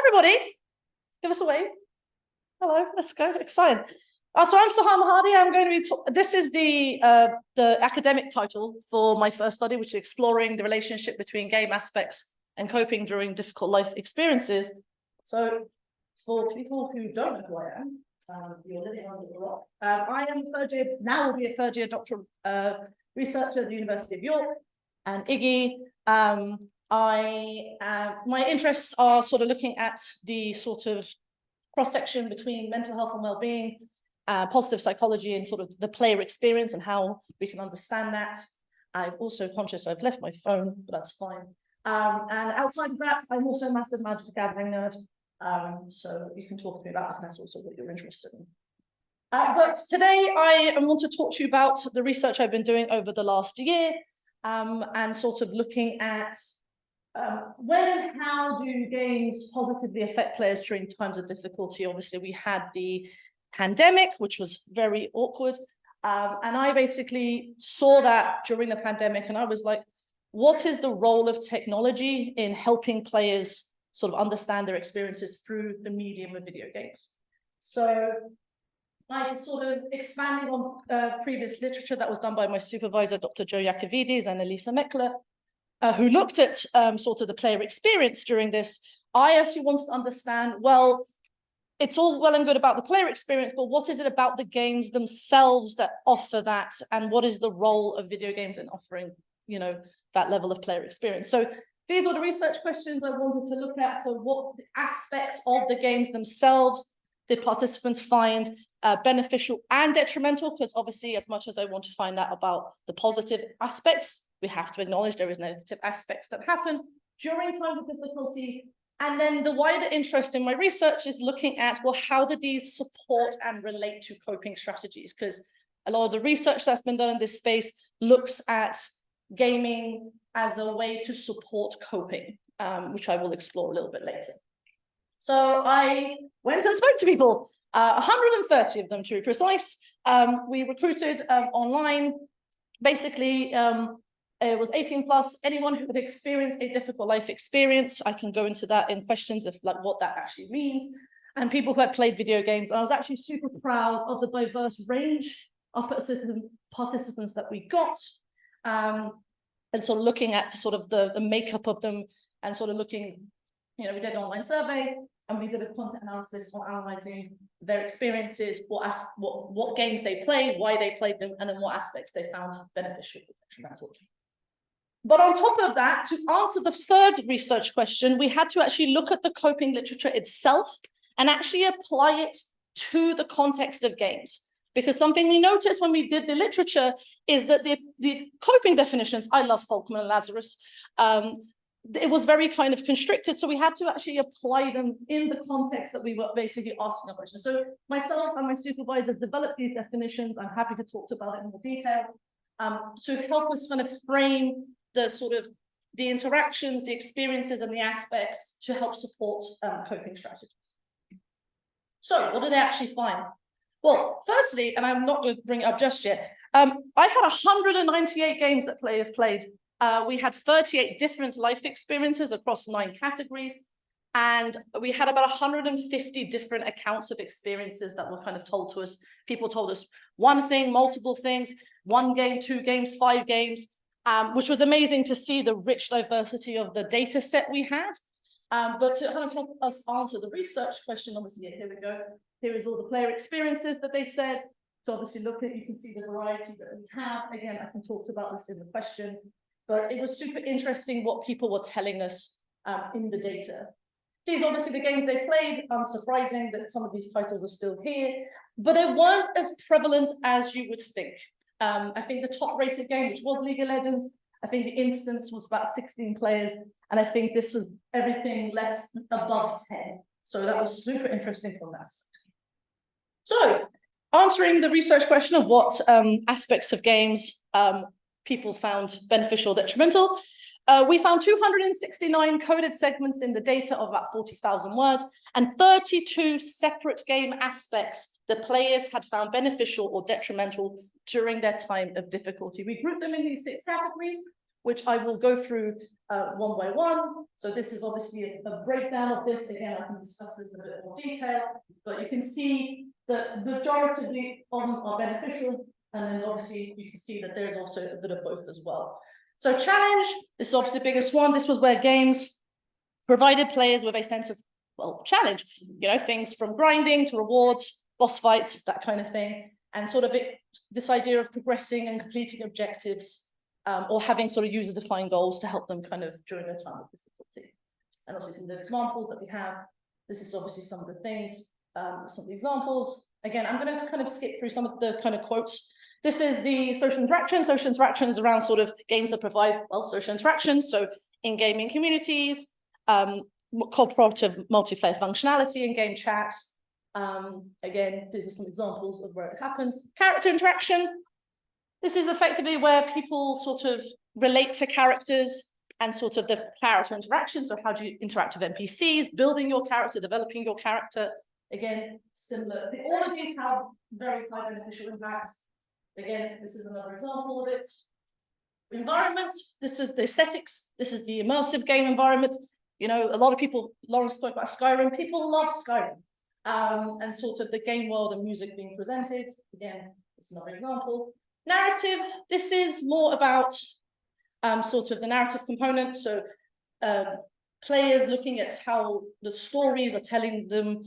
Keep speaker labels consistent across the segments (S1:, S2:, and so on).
S1: everybody. Give us a wave. Hello, let's go. Exciting. So I'm Sahar Mirhadi. I'm going to be. This is the academic title for my first study, which is exploring the relationship between game aspects and coping during difficult life experiences. So, for people who don't know who I am, you're living under the rock. I am third year. Now will be a third year doctoral researcher at the University of York and iGGi. My interests are sort of looking at the sort of cross-section between mental health and well-being, positive psychology, and sort of the player experience and how we can understand that. I'm also conscious I've left my phone, but that's fine. And outside of that, I'm also a massive Magic the Gathering nerd. So you can talk to me about if that's also what you're interested in. But today I want to talk to you about the research I've been doing over the last year, and sort of looking at when and how do games positively affect players during times of difficulty. Obviously, we had the pandemic, which was very awkward. And I basically saw that during the pandemic, and I was like, what is the role of technology in helping players sort of understand their experiences through the medium of video games? So I sort of expanded on previous literature that was done by my supervisor, Dr. Joe Yacovides and Elisa Meckler, who looked at sort of the player experience during this. I actually wanted to understand, well, it's all well and good about the player experience, but what is it about the games themselves that offer that? And what is the role of video games in offering, you know, that level of player experience? So these are the research questions I wanted to look at. So what aspects of the games themselves did participants find beneficial and detrimental? Because obviously, as much as I want to find out about the positive aspects, we have to acknowledge there is negative aspects that happen during times of difficulty. And then the wider interest in my research is looking at, well, how do these support and relate to coping strategies? Because a lot of the research that's been done in this space looks at gaming as a way to support coping, which I will explore a little bit later. So I went and spoke to people, 130 of them to be precise. We recruited online. Basically, it was 18 plus, anyone who had experienced a difficult life experience. I can go into that in questions of like what that actually means. And people who had played video games. I was actually super proud of the diverse range of participants that we got. And sort of looking at sort of the makeup of them and sort of looking, you know, we did an online survey and we did a content analysis on analyzing their experiences, what games they played, why they played them, and then what aspects they found beneficial or detrimental. But on top of that, to answer the third research question, we had to actually look at the coping literature itself and actually apply it to the context of games. Because something we noticed when we did the literature is that the coping definitions, I love Folkman and Lazarus, it was very kind of constricted. So we had to actually apply them in the context that we were basically asking a question. So myself and my supervisors developed these definitions. I'm happy to talk about it in more detail, to help us kind of frame the sort of the interactions, the experiences, and the aspects to help support coping strategies. So what did they actually find? Well, firstly, and I'm not going to bring it up just yet, I had 198 games that players played. We had 38 different life experiences across 9 categories, and we had about 150 different accounts of experiences that were kind of told to us. People told us one thing, multiple things, 1 game, 2 games, 5 games, which was amazing to see the rich diversity of the data set we had. But to kind of help us answer the research question, obviously, here we go. Here is all the player experiences that they said. So obviously, look at, you can see the variety that we have. Again, I can talk about this in the questions, but it was super interesting what people were telling us in the data. These are obviously the games they played. Unsurprising that some of these titles are still here, but they weren't as prevalent as you would think. I think the top rated game, which was League of Legends, I think the instance was about 16 players, and I think this was everything less above 10. So that was super interesting from that side. So answering the research question of what aspects of games people found beneficial or detrimental, we found 269 coded segments in the data of about 40,000 words and 32 separate game aspects that players had found beneficial or detrimental during their time of difficulty. We grouped them in these 6 categories, which I will go through one by one. So this is obviously a breakdown of this. Again, I can discuss this in a bit more detail, but you can see that the majority of them are beneficial. And then obviously you can see that there's also a bit of both as well. So challenge, this is obviously the biggest one. This was where games provided players with a sense of, well, challenge, you know, things from grinding to rewards, boss fights, that kind of thing. And sort of this idea of progressing and completing objectives, or having sort of user-defined goals to help them kind of during their time of difficulty. And also some of the examples that we have. This is obviously some of the things, some of the examples. Again, I'm going to kind of skip through some of the kind of quotes. This is the social interaction. Social interaction is around sort of games that provide, well, social interaction. So in gaming communities, cooperative multiplayer functionality in game chat. Again, these are some examples of where it happens. Character interaction. This is effectively where people sort of relate to characters and sort of the character interaction. So how do you interact with NPCs, building your character, developing your character. Again, similar. All of these have very high beneficial impacts. Again, this is another example of it. Environment, this is the aesthetics. This is the immersive game environment. You know, a lot of people, Lawrence spoke about Skyrim. People love Skyrim. And sort of the game world and music being presented. Again, this is another example. Narrative, this is more about sort of the narrative component. So players looking at how the stories are telling them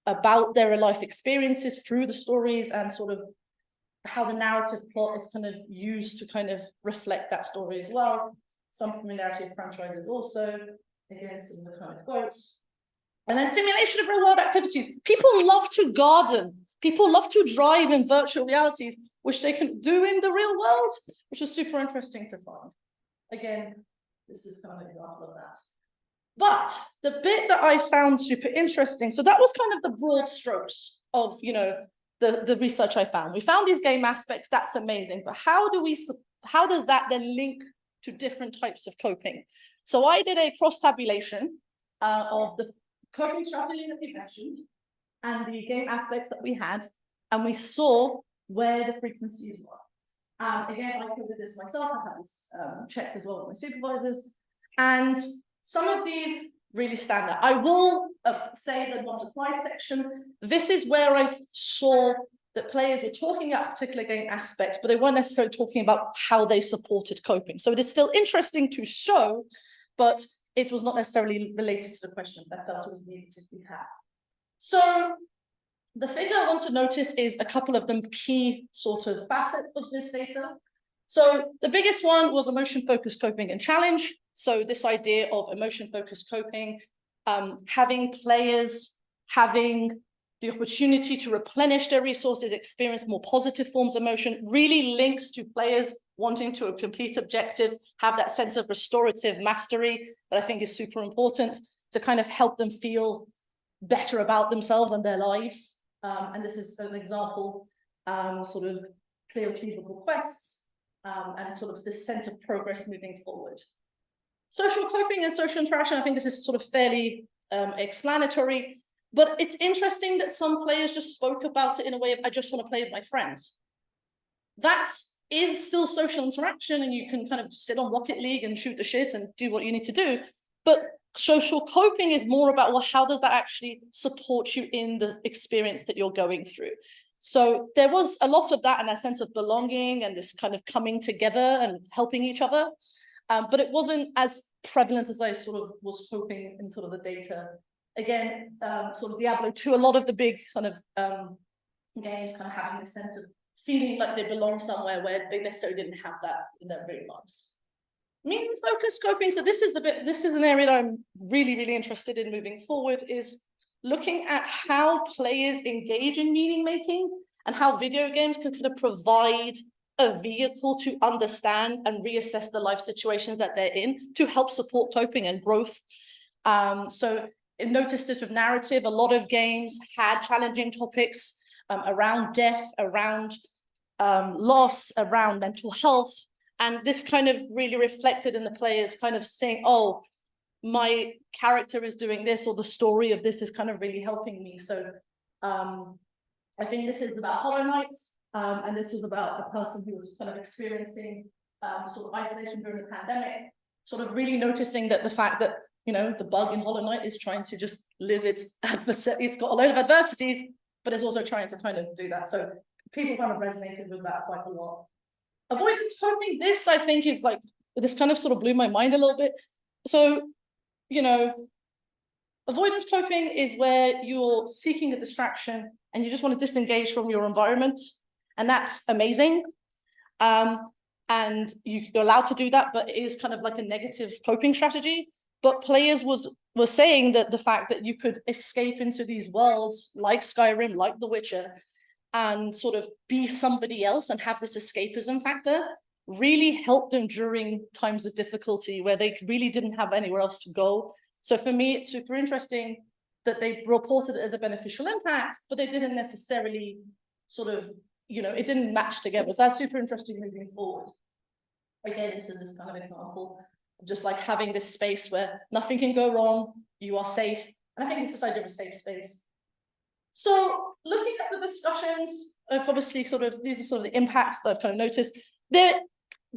S1: about their life experiences through the stories, and sort of how the narrative plot is kind of used to kind of reflect that story as well. Some familiarity of franchises also. Again, some of the kind of quotes. And then simulation of real world activities. People love to garden. People love to drive in virtual realities, which they can do in the real world, which is super interesting to find. Again, this is kind of an example of that. But the bit that I found super interesting, so that was kind of the broad strokes of, you know, the research I found. We found these game aspects, that's amazing, but how does that then link to different types of coping? So I did a cross-tabulation of the coping strategy that we mentioned and the game aspects that we had, and we saw where the frequencies were. Again, I covered this myself. I had this checked as well with my supervisors, and some of these really stand out. I will say the not applied section. This is where I saw that players were talking about particular game aspects, but they weren't necessarily talking about how they supported coping. So it is still interesting to show, but it was not necessarily related to the question that I felt it was needed to be had. So the thing I want to notice is a couple of them key sort of facets of this data. So the biggest one was emotion-focused coping and challenge. So this idea of emotion-focused coping, having players having the opportunity to replenish their resources, experience more positive forms of emotion, really links to players wanting to complete objectives, have that sense of restorative mastery that I think is super important to kind of help them feel better about themselves and their lives. And this is an example, sort of clear achievable quests, and sort of this sense of progress moving forward. Social coping and social interaction, I think this is sort of fairly explanatory, but it's interesting that some players just spoke about it in a way of, I just want to play with my friends. That is still social interaction, and you can kind of sit on Rocket League and shoot the shit and do what you need to do. But social coping is more about, well, how does that actually support you in the experience that you're going through? So there was a lot of that, and that sense of belonging and this kind of coming together and helping each other. But it wasn't as prevalent as I sort of was hoping in sort of the data. Again, sort of Diablo 2, a lot of the big kind of games kind of having this sense of feeling like they belong somewhere where they necessarily didn't have that in their real lives. Meaning focused coping, so this is an area that I'm really, really interested in moving forward, is looking at how players engage in meaning making and how video games can kind of provide a vehicle to understand and reassess the life situations that they're in to help support coping and growth. So notice this with narrative, a lot of games had challenging topics around death, around loss, around mental health. And this kind of really reflected in the players kind of saying, oh, my character is doing this, or the story of this is kind of really helping me. So I think this is about Hollow Knight, and this was about a person who was kind of experiencing sort of isolation during the pandemic, sort of really noticing that the fact that, you know, the bug in Hollow Knight is trying to just live its adversary, it's got a load of adversities, but it's also trying to kind of do that. So people kind of resonated with that quite a lot. Avoidance coping, this I think is like, this kind of sort of blew my mind a little bit. So, you know, avoidance coping is where you're seeking a distraction and you just want to disengage from your environment. And that's amazing. And you're allowed to do that, but it is kind of like a negative coping strategy. But players were saying that the fact that you could escape into these worlds like Skyrim, like The Witcher, and sort of be somebody else and have this escapism factor really helped them during times of difficulty where they really didn't have anywhere else to go. So for me, it's super interesting that they reported it as a beneficial impact, but they didn't necessarily sort of, you know, it didn't match together. So that's super interesting moving forward. Again, this is this kind of example of just like having this space where nothing can go wrong, you are safe. And I think it's this idea of a safe space. So looking at the discussions of obviously sort of, these are sort of the impacts that I've kind of noticed. Their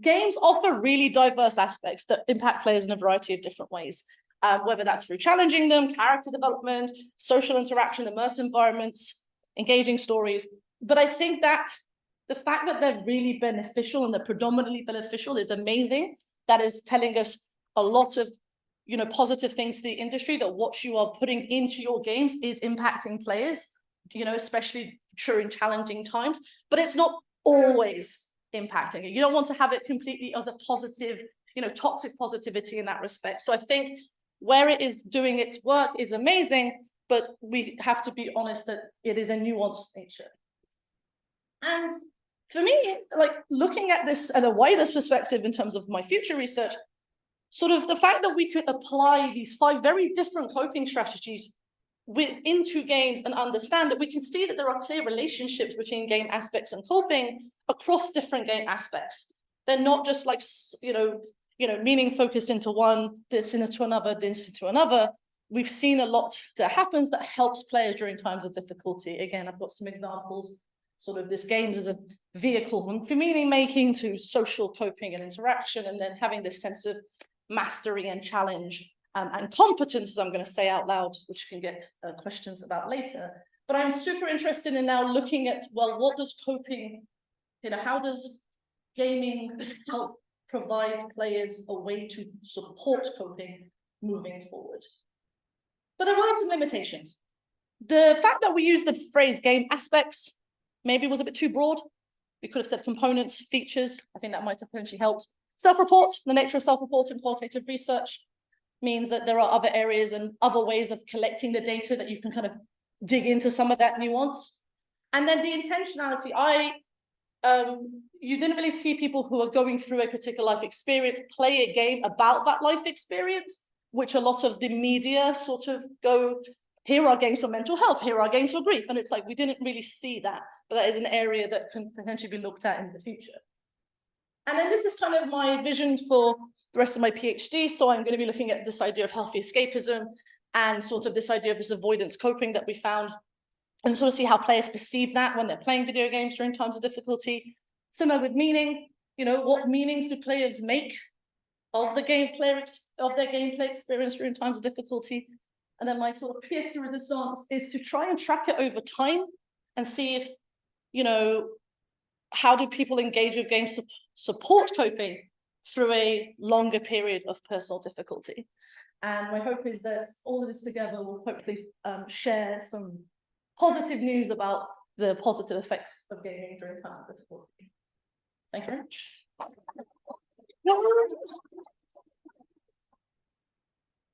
S1: games offer really diverse aspects that impact players in a variety of different ways, whether that's through challenging them, character development, social interaction, immersive environments, engaging stories. But I think that the fact that they're really beneficial and they're predominantly beneficial is amazing. That is telling us a lot of, you know, positive things to the industry, that what you are putting into your games is impacting players, you know, especially during challenging times, but it's not always impacting it. You don't want to have it completely as a positive, you know, toxic positivity in that respect. So I think where it is doing its work is amazing, but we have to be honest that it is a nuanced nature. And for me, like looking at this at a wider perspective in terms of my future research, sort of the fact that we could apply these 5 very different coping strategies into games and understand that we can see that there are clear relationships between game aspects and coping across different game aspects. They're not just like, you know, meaning focused into one, this into another, this into another. We've seen a lot that happens that helps players during times of difficulty. Again, I've got some examples, sort of this games as a vehicle for meaning making to social coping and interaction, and then having this sense of mastery and challenge and competence, as I'm going to say out loud, which can get questions about later. But I'm super interested in now looking at, well, what does coping, you know, how does gaming help provide players a way to support coping moving forward? But there are some limitations. The fact that we use the phrase game aspects maybe was a bit too broad. We could have said components, features. I think that might have potentially helped. Self-report, the nature of self-report in qualitative research means that there are other areas and other ways of collecting the data that you can kind of dig into some of that nuance. And then the intentionality, you didn't really see people who are going through a particular life experience play a game about that life experience, which a lot of the media sort of go, here are games for mental health, here are games for grief. And it's like, we didn't really see that, but that is an area that can potentially be looked at in the future. And then this is kind of my vision for the rest of my PhD. So I'm going to be looking at this idea of healthy escapism and sort of this idea of this avoidance coping that we found, and sort of see how players perceive that when they're playing video games during times of difficulty. Similar with meaning, you know, what meanings do players make of the their gameplay experience during times of difficulty? And then my sort of PhD renaissance is to try and track it over time and see if, you know, how do people engage with games support coping through a longer period of personal difficulty? And my hope is that all of this together will hopefully share some positive news about the positive effects of gaming during times of difficulty. Thank you very much.